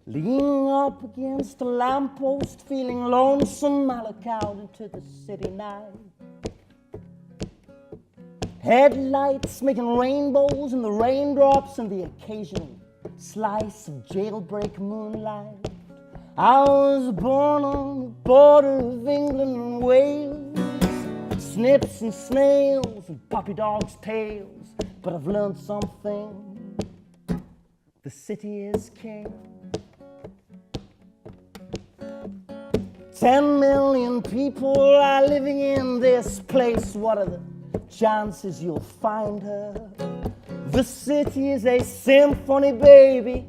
Leaning up against a lamppost, feeling lonesome, I look out into the city night. Headlights making rainbows in the raindrops and the occasional slice of jailbreak moonlight. I was born on the border of England and Wales, snips and snails and puppy dogs' tails. But I've learned something, the city is king. 10 million people are living in this place. What are the chances you'll find her? The city is a symphony, baby,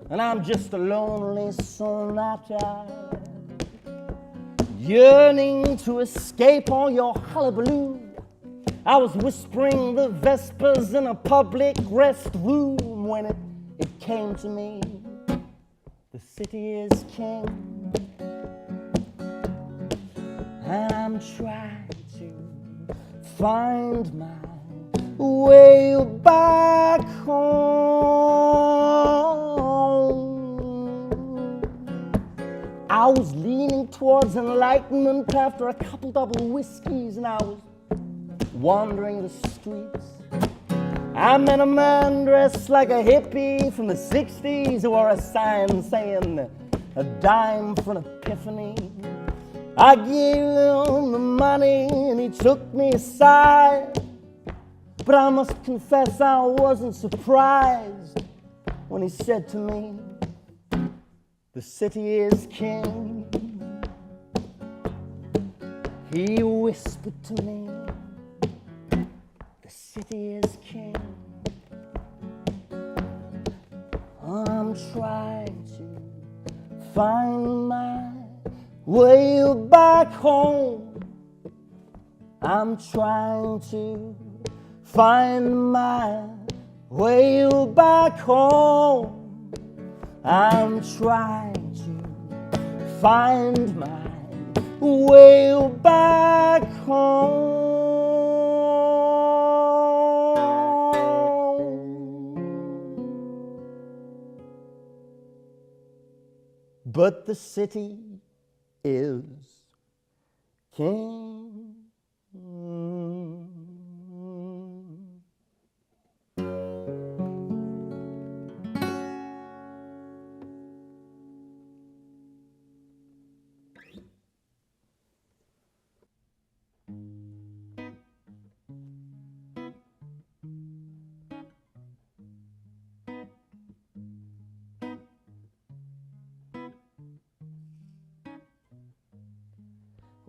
and I'm just a lonely sonata, yearning to escape all your hullabaloo. I was whispering the vespers in a public restroom when it came to me, the city is king. And I'm trying to find my way back home. I was leaning towards enlightenment after a couple double whiskeys, and I was wandering the streets. I met a man dressed like a hippie from the 60s who wore a sign saying a dime for an epiphany. I gave him the money and he took me aside, but I must confess I wasn't surprised when he said to me, the city is king. He whispered to me, the city is king. I'm trying to find my way back home. I'm trying to find my way back home. I'm trying to find my way back home. But the city is king.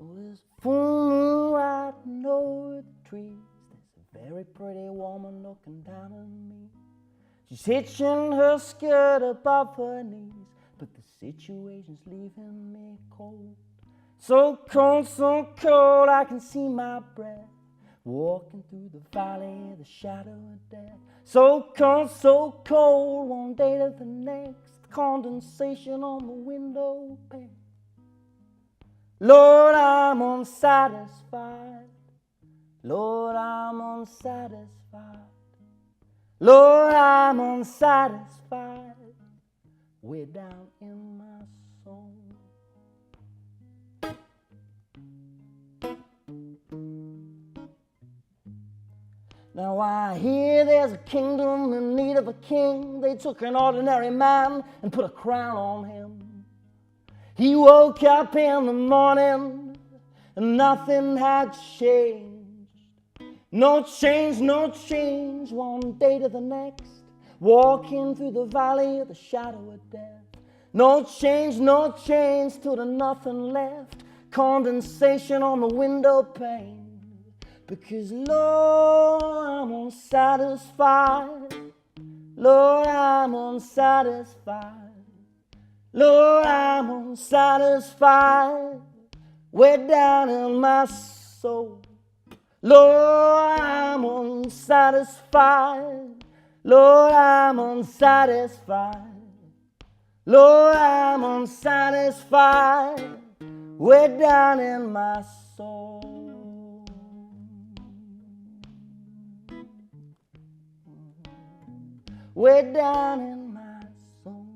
There's full moon riding over the trees. There's a very pretty woman looking down on me. She's hitching her skirt above her knees, but the situation's leaving me cold. So cold, I can see my breath walking through the valley of the shadow of death. So cold, one day to the next, condensation on the window pane. Lord, I'm unsatisfied. Lord, I'm unsatisfied. Lord, I'm unsatisfied. Way down in my soul. Now I hear there's a kingdom in need of a king. They took an ordinary man and put a crown on him. He woke up in the morning and nothing had changed. No change, one day to the next, walking through the valley of the shadow of death. No change, till there's nothing left, condensation on the window pane. Because Lord, I'm unsatisfied. Lord, I'm unsatisfied. Lord, I'm unsatisfied, way down in my soul. Lord, I'm unsatisfied. Lord, I'm unsatisfied. Lord, I'm unsatisfied, way down in my soul. Way down in my soul.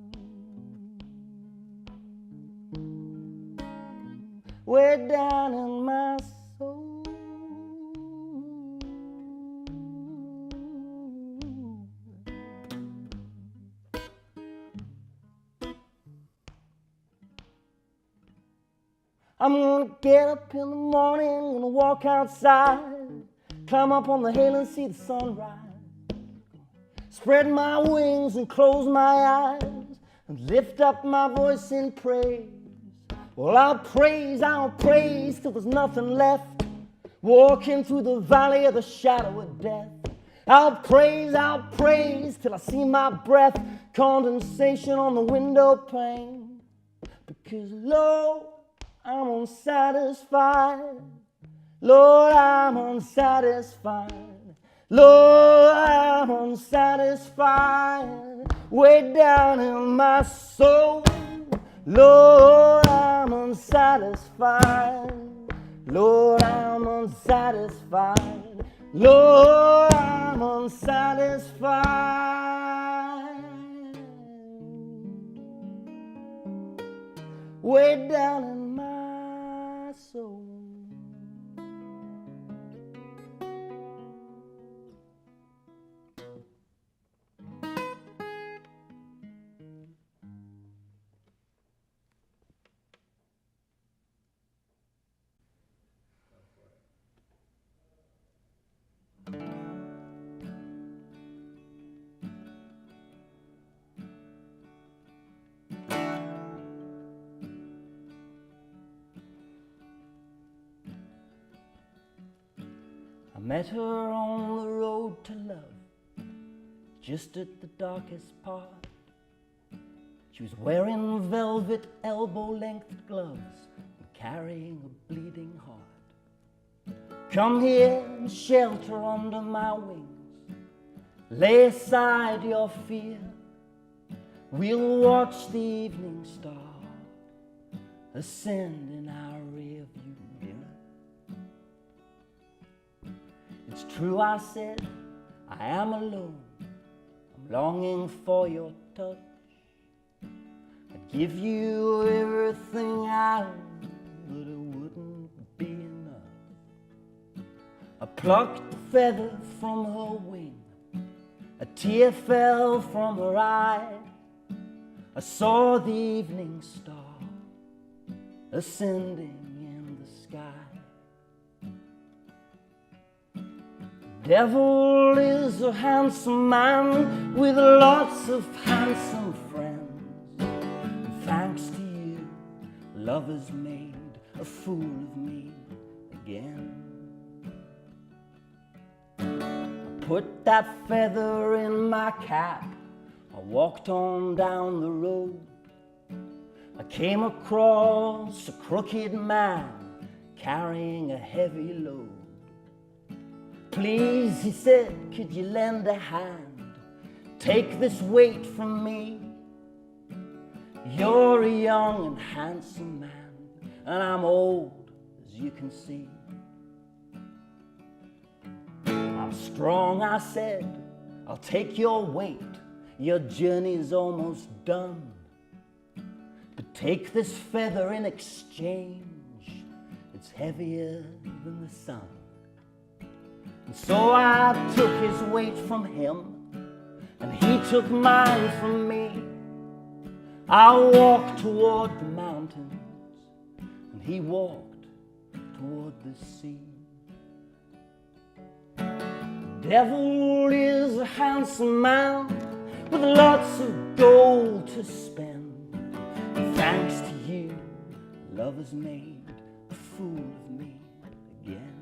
Way down in my soul. I'm gonna get up in the morning, gonna walk outside, climb up on the hill and see the sunrise. Spread my wings and close my eyes and lift up my voice in praise. Well, I'll praise till there's nothing left. Walking through the valley of the shadow of death. I'll praise till I see my breath, condensation on the window pane. Because Lord, I'm unsatisfied. Lord, I'm unsatisfied. Lord, I'm unsatisfied. Way down in my soul. Lord, I'm unsatisfied. Lord, I'm unsatisfied. Lord, I'm unsatisfied. Way down in my soul. I met her on the road to love, just at the darkest part. She was wearing velvet elbow-length gloves and carrying a bleeding heart. Come here and shelter under my wings. Lay aside your fear. We'll watch the evening star ascend in our rearview mirror. It's true, I said, I am alone. I'm longing for your touch. I'd give you everything I own, but it wouldn't be enough. I plucked the feather from her wing. A tear fell from her eye. I saw the evening star ascending in the sky. Devil is a handsome man with lots of handsome friends. And thanks to you, love has made a fool of me again. I put that feather in my cap. I walked on down the road. I came across a crooked man carrying a heavy load. Please, he said, could you lend a hand? Take this weight from me. You're a young and handsome man, and I'm old, as you can see. I'm strong, I said, I'll take your weight. Your journey's almost done. But take this feather in exchange. It's heavier than the sun. And so I took his weight from him, and he took mine from me. I walked toward the mountains, and he walked toward the sea. The devil is a handsome man with lots of gold to spend. And thanks to you, love has made a fool of me again.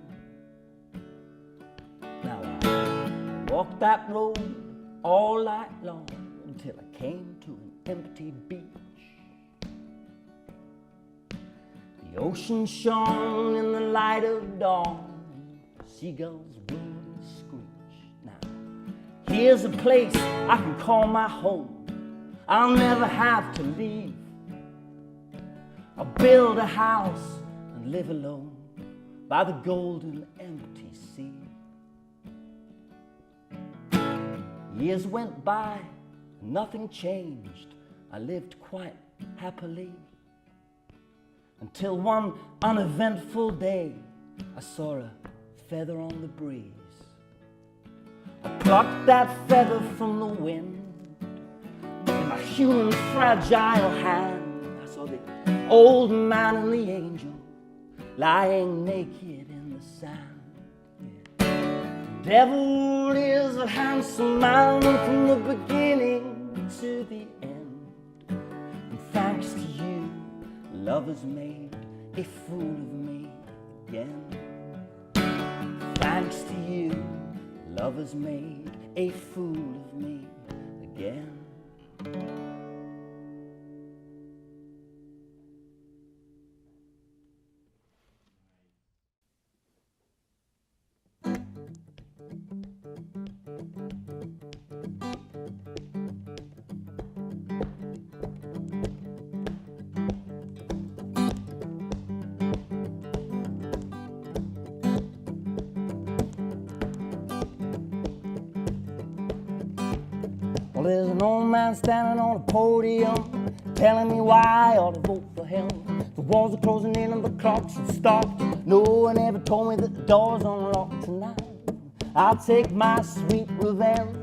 Now I walked that road all night long until I came to an empty beach. The ocean shone in the light of dawn. Seagulls wooed and screeched. Now, here's a place I can call my home. I'll never have to leave. I'll build a house and live alone by the golden empty sea. Years went by and nothing changed. I lived quite happily until one uneventful day I saw a feather on the breeze. I plucked that feather from the wind in my human fragile hand. I saw the old man and the angel lying naked in the sand. The devil is a handsome man from the beginning to the end. And thanks to you, love has made a fool of me again. Thanks to you, love has made a fool of me again. Well, there's an old man standing on a podium telling me why I ought to vote for him. The walls are closing in and the clocks have stopped. No one ever told me that the door's unlocked tonight. I'll take my sweet revenge,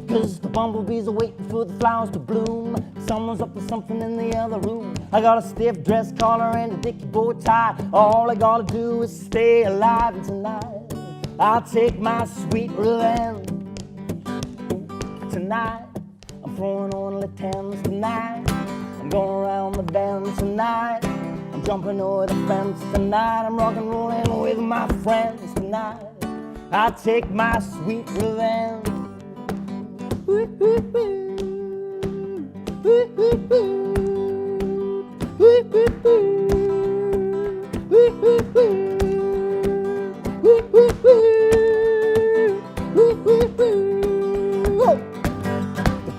'cause the bumblebees are waiting for the flowers to bloom. Someone's up to something in the other room. I got a stiff dress collar and a dicky bow tie. All I gotta do is stay alive, and tonight I'll take my sweet revenge. Tonight I'm throwing on the tens. Tonight I'm going around the bend. Tonight I'm jumping over the fence. Tonight I'm rock and rolling with my friends. Tonight I'll take my sweet revenge.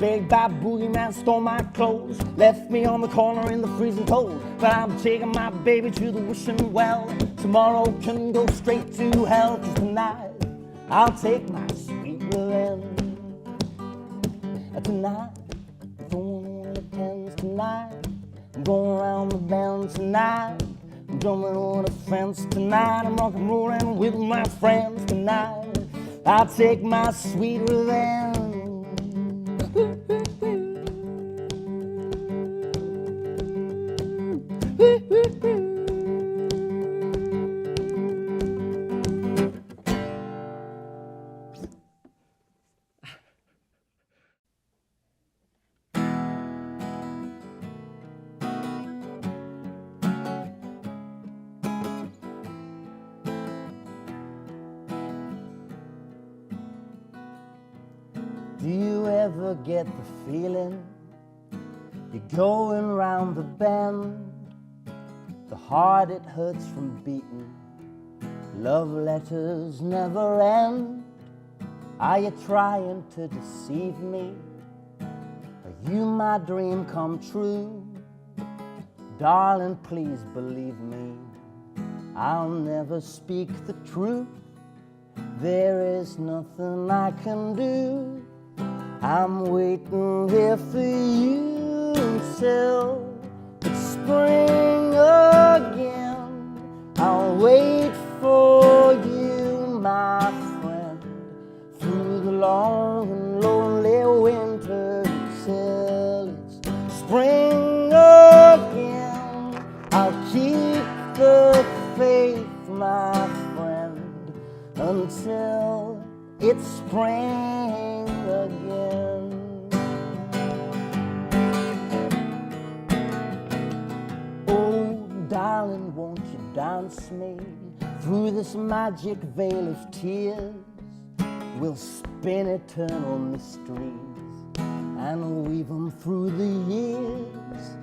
Big bad boogeyman stole my clothes, left me on the corner in the freezing cold. But I'm taking my baby to the wishing well. Tomorrow can go straight to hell, 'cause tonight I'll take my sweet revenge. Tonight I'm throwing on the tens. Tonight I'm going around the bend. Tonight I'm jumping over the fence. Tonight I'm rock and rolling with my friends. Tonight I'll take my sweet revenge. Do you ever get the feeling you're going round the bend? The heart it hurts from beating, love letters never end. Are you trying to deceive me? Are you my dream come true? Darling, please believe me, I'll never speak the truth. There is nothing I can do. I'm waiting here for you until it's spring again. I'll wait for you, my friend, through the long and lonely winter till it's spring again. I'll keep the faith, my friend, until it's spring again. Oh, darling, won't you dance me through this magic veil of tears? We'll spin eternal mysteries and weave them through the years.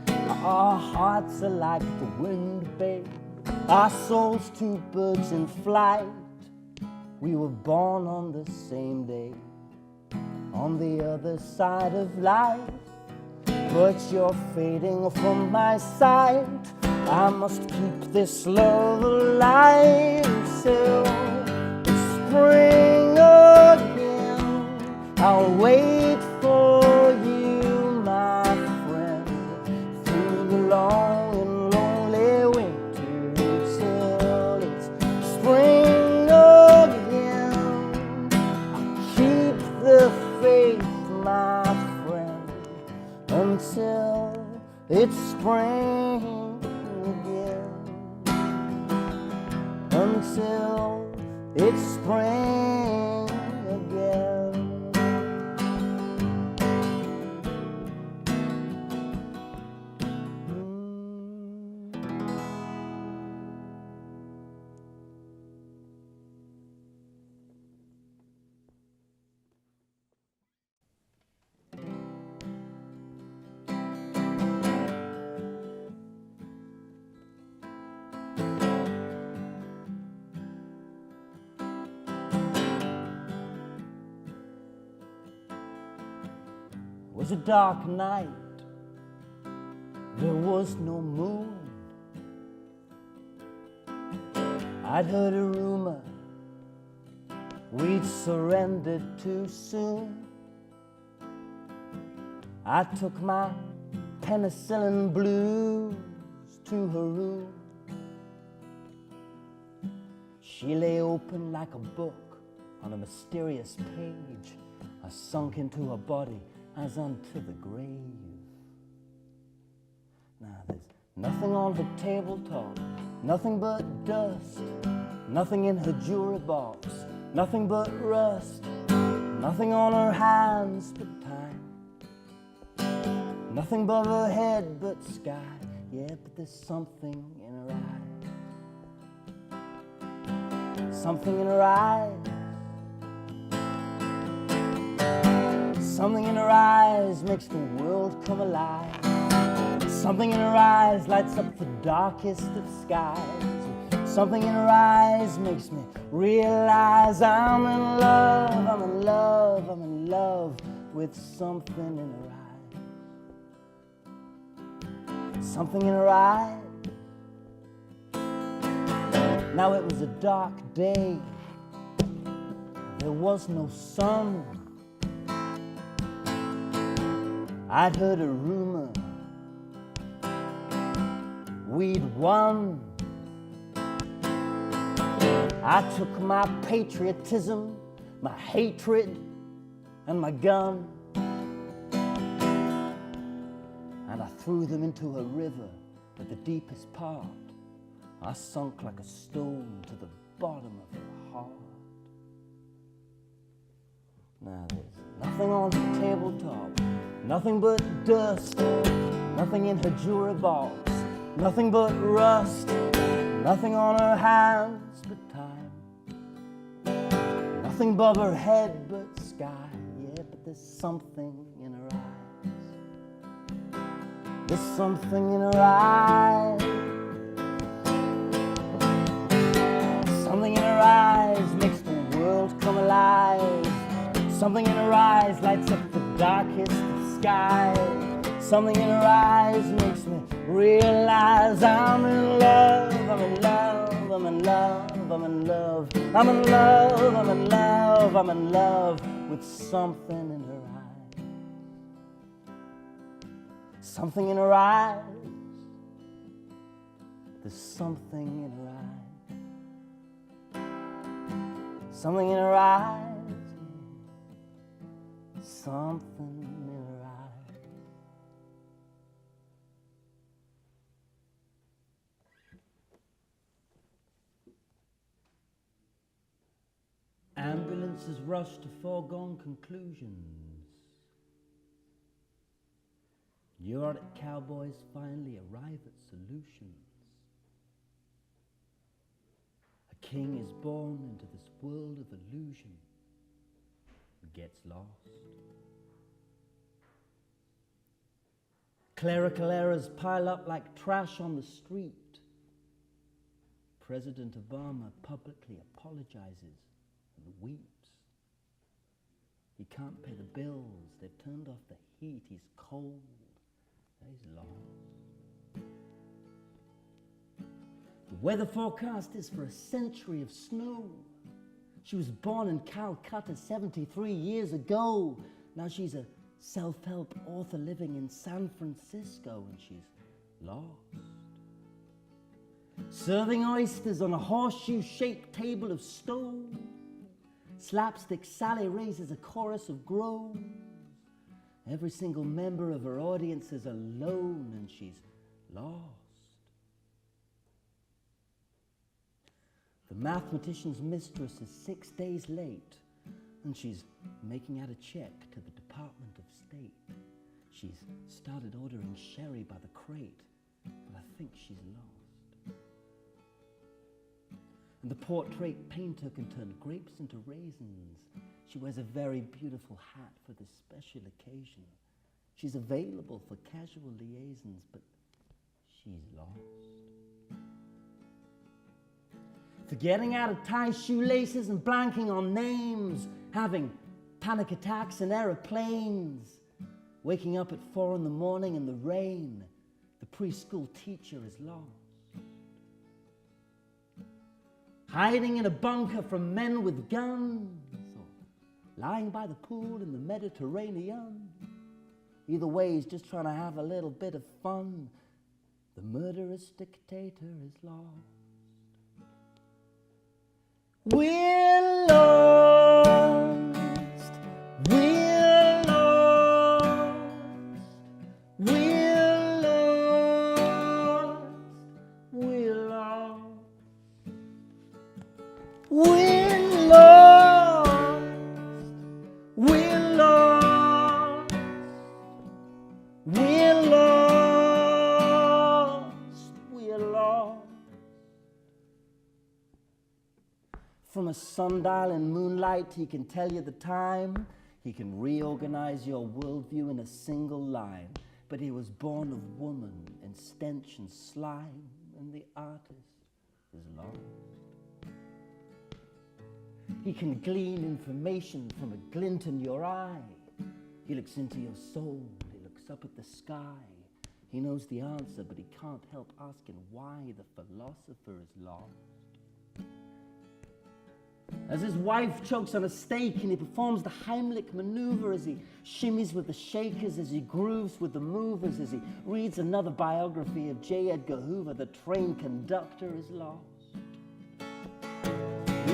Our hearts are like the wind, babe, our souls two birds in flight. We were born on the same day, on the other side of life. but you're fading from my sight. I must keep this love alive till it's spring again. I'll wait for you, my friend, through the long and lonely winter till it's spring again. I'll keep the faith, my friend, until it's spring. Until it's spring again. It was a dark night, there was no moon. I'd heard a rumor we'd surrendered too soon. I took my penicillin blues to her room. She lay open like a book on a mysterious page. I sunk into her body as unto the grave. Now there's nothing on her tabletop, nothing but dust, nothing in her jewelry box, nothing but rust, nothing on her hands but time, nothing above her head but sky. Yeah, but there's something in her eyes, something in her eyes. Something in her eyes makes the world come alive. Something in her eyes lights up the darkest of skies. Something in her eyes makes me realize I'm in love, I'm in love, I'm in love with something in her eyes. Something in her eyes. Now it was a dark day, there was no sun. I'd heard a rumor we'd won. I took my patriotism, my hatred, and my gun, and I threw them into a river at the deepest part. I sunk like a stone to the bottom of her heart. Now there's nothing on the tabletop, nothing but dust, nothing in her jewelry box, nothing but rust, nothing on her hands but time, nothing above her head but sky. Yeah, but there's something in her eyes, there's something in her eyes, something in her eyes makes the world come alive. Something in her eyes lights up the darkest of skies. Something in her eyes makes me realize I'm in love, I'm in love, I'm in love, I'm in love, I'm in love, I'm in love, I'm in love with something in her eyes. Something in her eyes. There's something in her eyes. Something in her eyes. Something in her eyes. Ambulances rush to foregone conclusions. Neurotic cowboys finally arrive at solutions. A king is born into this world of illusion and gets lost. Clerical errors pile up like trash on the street. President Obama publicly apologizes and weeps. He can't pay the bills, they've turned off the heat, he's cold. He's lost. The weather forecast is for a century of snow. She was born in Calcutta 73 years ago. Now she's a self-help author living in San Francisco, and she's lost. Serving oysters on a horseshoe-shaped table of stone. Slapstick Sally raises a chorus of groans. Every single member of her audience is alone, and she's lost. The mathematician's mistress is 6 days late, and she's making out a check to the Department of State. She's started ordering sherry by the crate, but I think she's lost. And the portrait painter can turn grapes into raisins. She wears a very beautiful hat for this special occasion. She's available for casual liaisons, but she's lost. Forgetting how to tie shoelaces and blanking on names, having panic attacks in aeroplanes, waking up at 4 a.m. in the rain, the preschool teacher is lost. Hiding in a bunker from men with guns, or lying by the pool in the Mediterranean. Either way, he's just trying to have a little bit of fun. The murderous dictator is lost. We're lost, we're lost, we're lost, we're lost, we're lost, we're lost, we're lost, we're lost. From a sundial in moonlight, he can tell you the time. He can reorganize your worldview in a single line. But he was born of woman in stench and slime, and the artist is lost. He can glean information from a glint in your eye. He looks into your soul. He looks up at the sky. He knows the answer, but he can't help asking why. The philosopher is lost. As his wife chokes on a steak and he performs the Heimlich maneuver, as he shimmies with the shakers, as he grooves with the movers, as he reads another biography of J. Edgar Hoover, the train conductor is lost.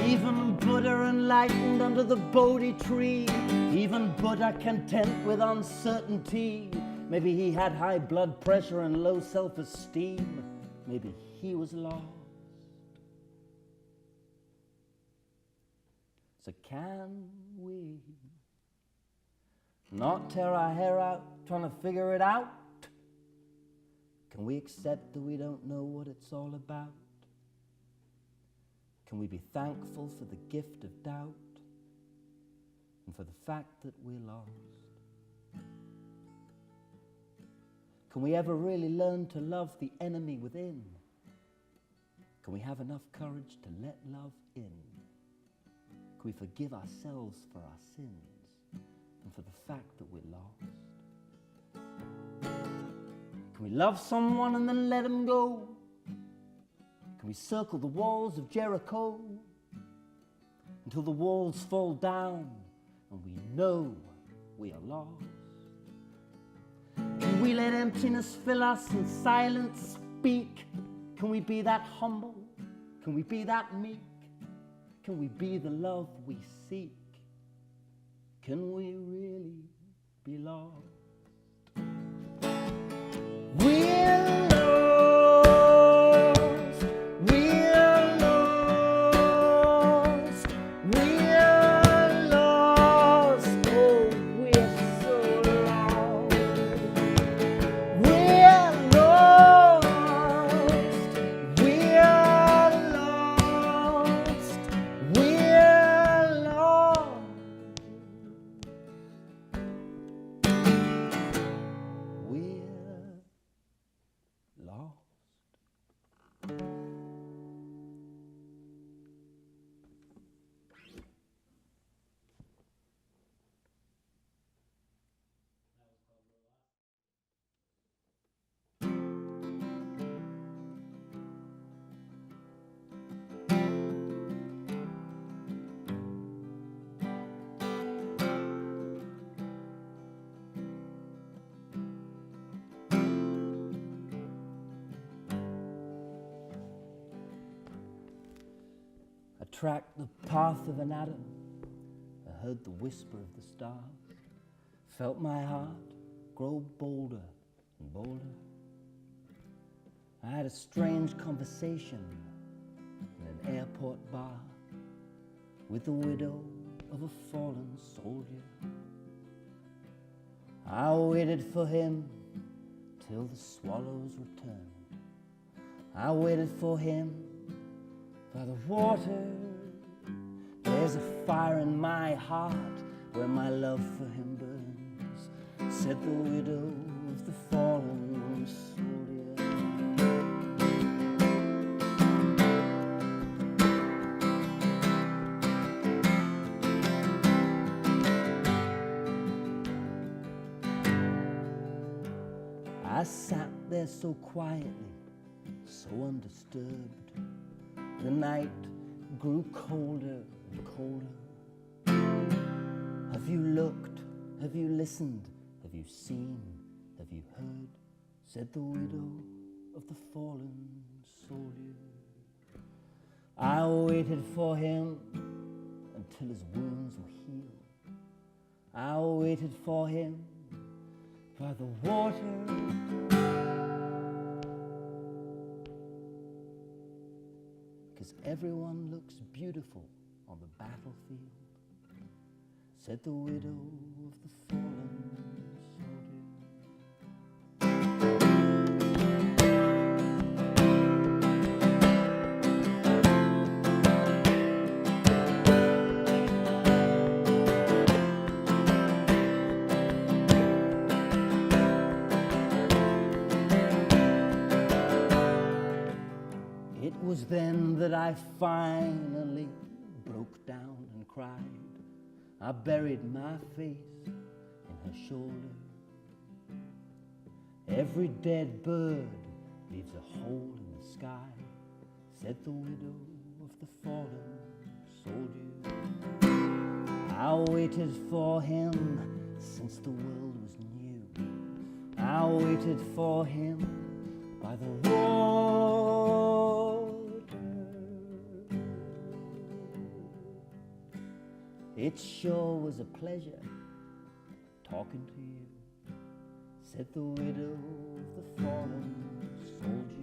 Even Buddha enlightened under the Bodhi tree, even Buddha content with uncertainty. Maybe he had high blood pressure and low self-esteem. Maybe he was lost. So can we not tear our hair out trying to figure it out? Can we accept that we don't know what it's all about? Can we be thankful for the gift of doubt and for the fact that we're lost? Can we ever really learn to love the enemy within? Can we have enough courage to let love in? Can we forgive ourselves for our sins and for the fact that we're lost? Can we love someone and then let them go? Can we circle the walls of Jericho until the walls fall down and we know we are lost? Can we let emptiness fill us and silence speak? Can we be that humble? Can we be that meek? Can we be the love we seek? Can we really be lost? We're lost, we're lost, we're lost, oh, we're so lost. We're lost, we're lost, we're lost. We're tracked the path of an atom. I heard the whisper of the stars, felt my heart grow bolder and bolder. I had a strange conversation in an airport bar with the widow of a fallen soldier. I waited for him till the swallows returned. I waited for him by the water. There's a fire in my heart where my love for him burns, said the widow of the fallen soldier. I sat there so quietly, so undisturbed. The night grew colder and colder. Have you looked? Have you listened? Have you seen? Have you heard? Said the widow of the fallen soldier. I waited for him until his wounds were healed. I waited for him by the water. Because everyone looks beautiful on the battlefield, said the widow of the fallen It was then that I finally broke down and cried. I buried my face in her shoulder. Every dead bird leaves a hole in the sky, said the widow of the fallen soldier. I waited for him since the world was new. I waited for him by the water. It sure was a pleasure talking to you, said the widow of the fallen soldier.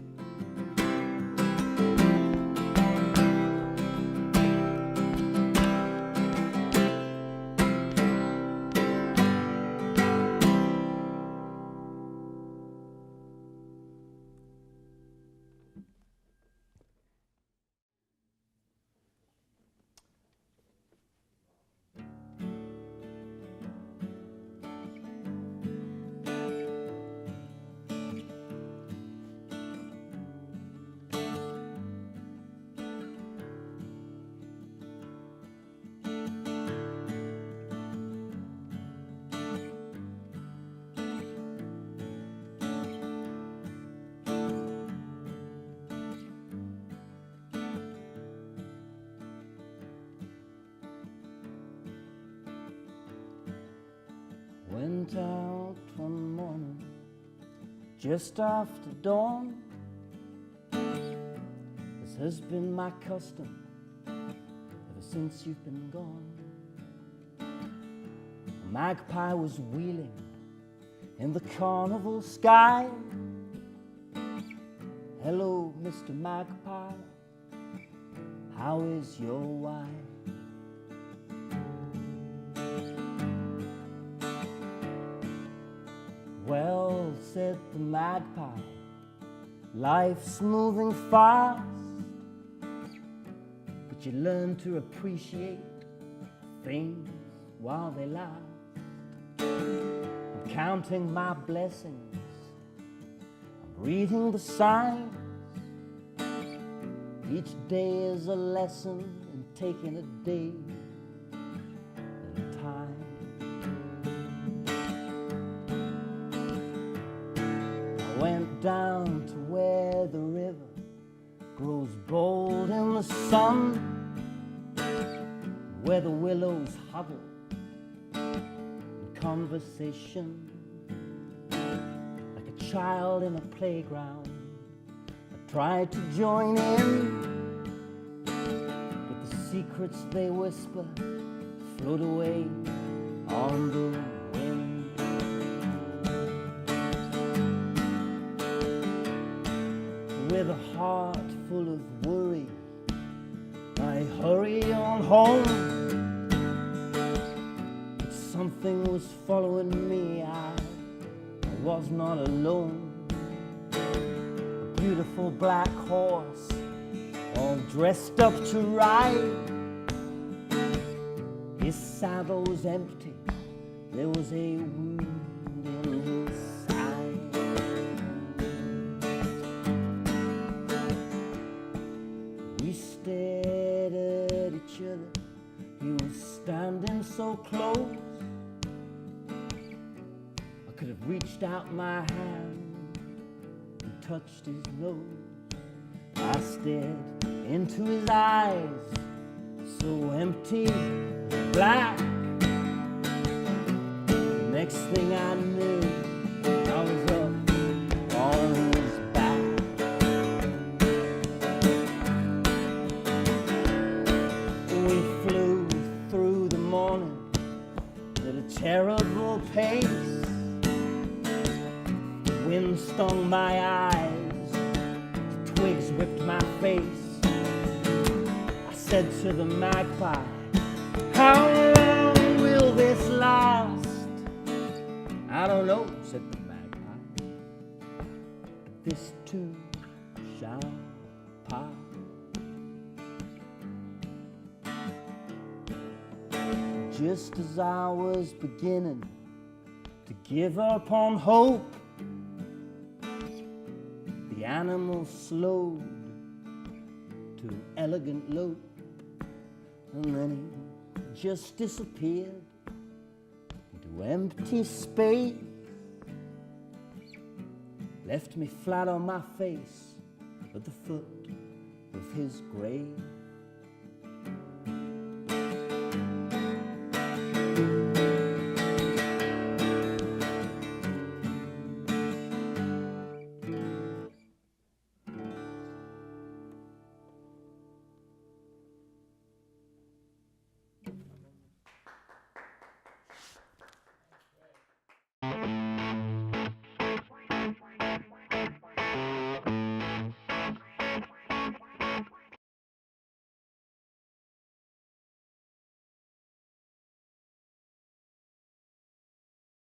Went out one morning just after dawn. This has been my custom ever since you've been gone. A magpie was wheeling in the carnival sky. Hello, Mr. Magpie, how is your wife? Well, said the magpie, life's moving fast, but you learn to appreciate things while they last. I'm counting my blessings, I'm reading the signs. Each day is a lesson in taking a day at a time. Went down to where the river grows bold in the sun, where the willows huddle in conversation. Like a child in a playground, I tried to join in, but the secrets they whisper float away on the wind. With a heart full of worry, I hurry on home. But something was following me, I was not alone. A beautiful black horse, all dressed up to ride. His saddle was empty, there was a wound in his side. We stared at each other, he was standing so close. I could have reached out my hand and touched his nose. I stared into his eyes, so empty, black. Next thing I knew, I was up on his back. We flew through the morning at a terrible pace. The wind stung my eyes, the twigs ripped my face. I said to the magpie, how long will this last? I don't know, said the magpie. This too shall pass. Just as I was beginning to give up on hope, the animal slowed to an elegant lope, and then he just disappeared into empty space, left me flat on my face at the foot of his grave.